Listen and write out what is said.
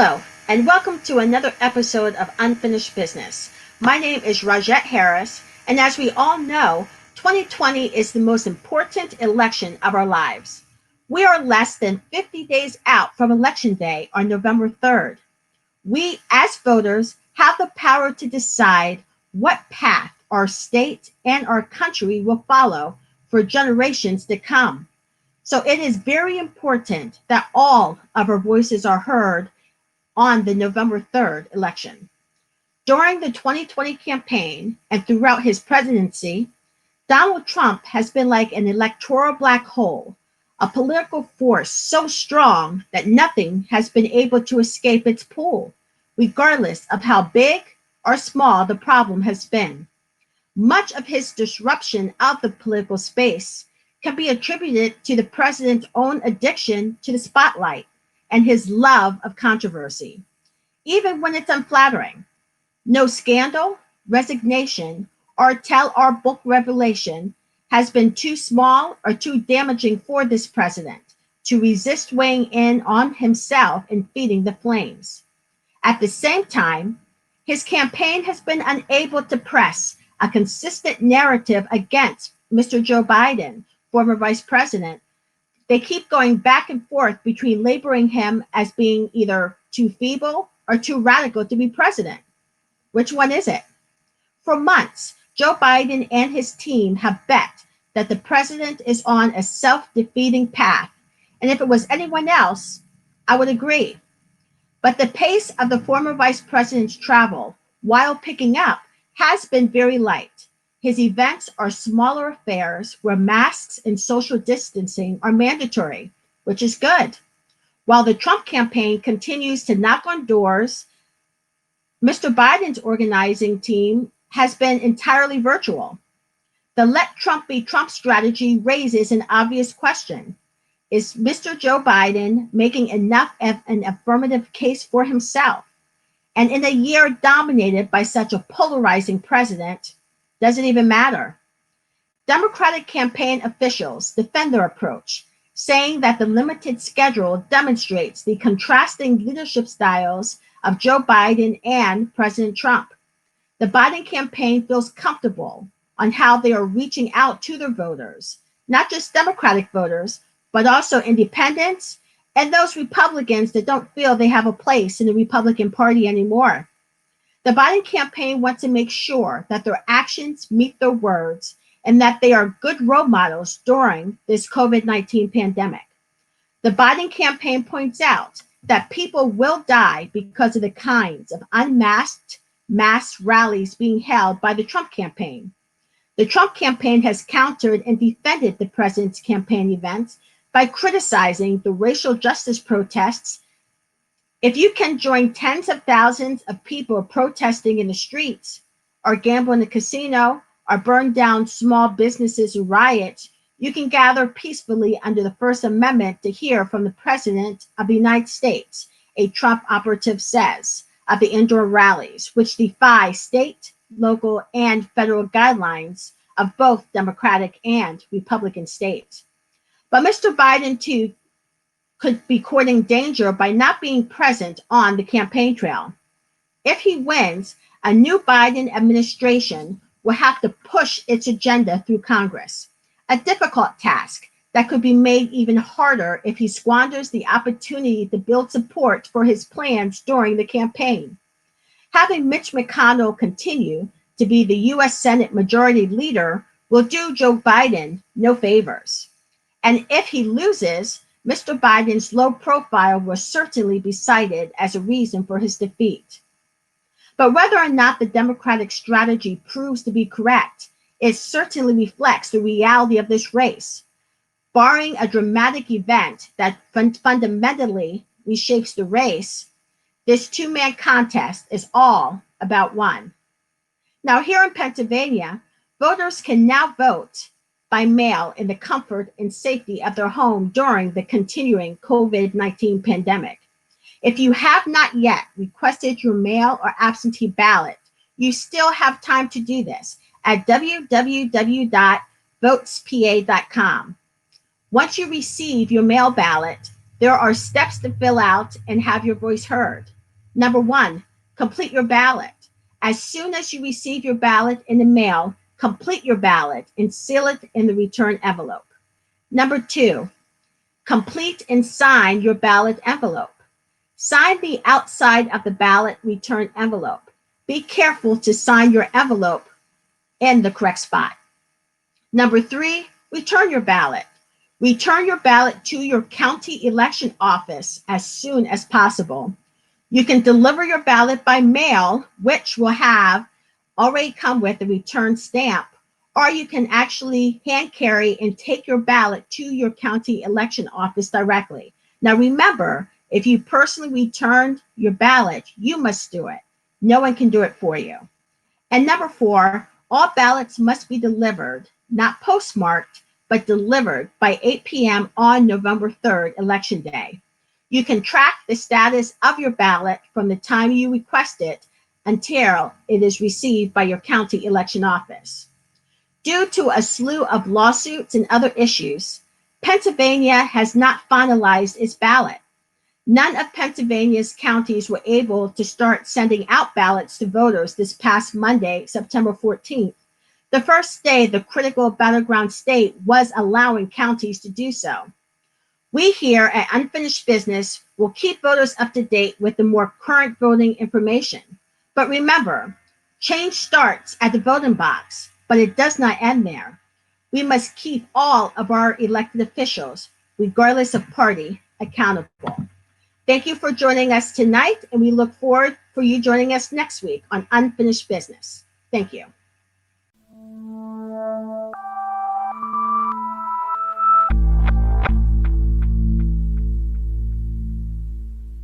Hello, and welcome to another episode of Unfinished Business. My name is Rogette Harris, and as we all know, 2020 is the most important election of our lives. We are less than 50 days out from Election Day on November 3rd. We, as voters, have the power to decide what path our state and our country will follow for generations to come. So it is very important that all of our voices are heard on the November 3rd election. During the 2020 campaign and throughout his presidency, Donald Trump has been like an electoral black hole, a political force so strong that nothing has been able to escape its pull, regardless of how big or small the problem has been. Much of his disruption of the political space can be attributed to the president's own addiction to the spotlight and his love of controversy, even when it's unflattering. No scandal, resignation, or tell our book revelation has been too small or too damaging for this president to resist weighing in on himself and feeding the flames. At the same time, his campaign has been unable to press a consistent narrative against Mr. Joe Biden, former vice president. They keep going back and forth between labeling him as being either too feeble or too radical to be president. Which one is it? For months, Joe Biden and his team have bet that the president is on a self-defeating path. And if it was anyone else, I would agree. But the pace of the former vice president's travel, while picking up, has been very light. His events are smaller affairs where masks and social distancing are mandatory, which is good. While the Trump campaign continues to knock on doors, Mr. Biden's organizing team has been entirely virtual. The let Trump be Trump strategy raises an obvious question. Is Mr. Joe Biden making enough of an affirmative case for himself? And in a year dominated by such a polarizing president, does it even matter? Democratic campaign officials defend their approach, saying that the limited schedule demonstrates the contrasting leadership styles of Joe Biden and President Trump. The Biden campaign feels comfortable on how they are reaching out to their voters, not just Democratic voters, but also independents and those Republicans that don't feel they have a place in the Republican Party anymore. The Biden campaign wants to make sure that their actions meet their words and that they are good role models during this COVID-19 pandemic. The Biden campaign points out that people will die because of the kinds of unmasked mass rallies being held by the Trump campaign. The Trump campaign has countered and defended the president's campaign events by criticizing the racial justice protests. If you can join tens of thousands of people protesting in the streets, or gamble in a casino, or burn down small businesses and riots, you can gather peacefully under the First Amendment to hear from the President of the United States, a Trump operative says, of the indoor rallies, which defy state, local, and federal guidelines of both Democratic and Republican states. But Mr. Biden, too, could be courting danger by not being present on the campaign trail. If he wins, a new Biden administration will have to push its agenda through Congress, a difficult task that could be made even harder if he squanders the opportunity to build support for his plans during the campaign. Having Mitch McConnell continue to be the U.S. Senate Majority Leader will do Joe Biden no favors. And if he loses, Mr. Biden's low profile will certainly be cited as a reason for his defeat. But whether or not the Democratic strategy proves to be correct, it certainly reflects the reality of this race. Barring a dramatic event that fundamentally reshapes the race, this two-man contest is all about one. Now, here in Pennsylvania, voters can now vote by mail in the comfort and safety of their home during the continuing COVID-19 pandemic. If you have not yet requested your mail or absentee ballot, you still have time to do this at www.votespa.com. Once you receive your mail ballot, There are steps to fill out and have your voice heard. Number one, complete your ballot. As soon as you receive your ballot in the mail, complete your ballot and seal it in the return envelope. Number two, complete and sign your ballot envelope. Sign the outside of the ballot return envelope. Be careful to sign your envelope in the correct spot. Number three, return your ballot. Return your ballot to your county election office as soon as possible. You can deliver your ballot by mail, which will have already come with a return stamp, or you can actually hand carry and take your ballot to your county election office directly. Now remember, if you personally returned your ballot, you must do it. No one can do it for you. And number four, all ballots must be delivered, not postmarked, but delivered by 8 p.m. on November 3rd, Election Day. You can track the status of your ballot from the time you request it until it is received by your county election office. Due to a slew of lawsuits and other issues, Pennsylvania has not finalized its ballot. None of Pennsylvania's counties were able to start sending out ballots to voters this past Monday, September 14th, the first day the critical battleground state was allowing counties to do so. We here at Unfinished Business will keep voters up to date with the more current voting information. But remember, change starts at the voting box, but it does not end there. We must keep all of our elected officials, regardless of party, accountable. Thank you for joining us tonight, and we look forward for you joining us next week on Unfinished Business. Thank you.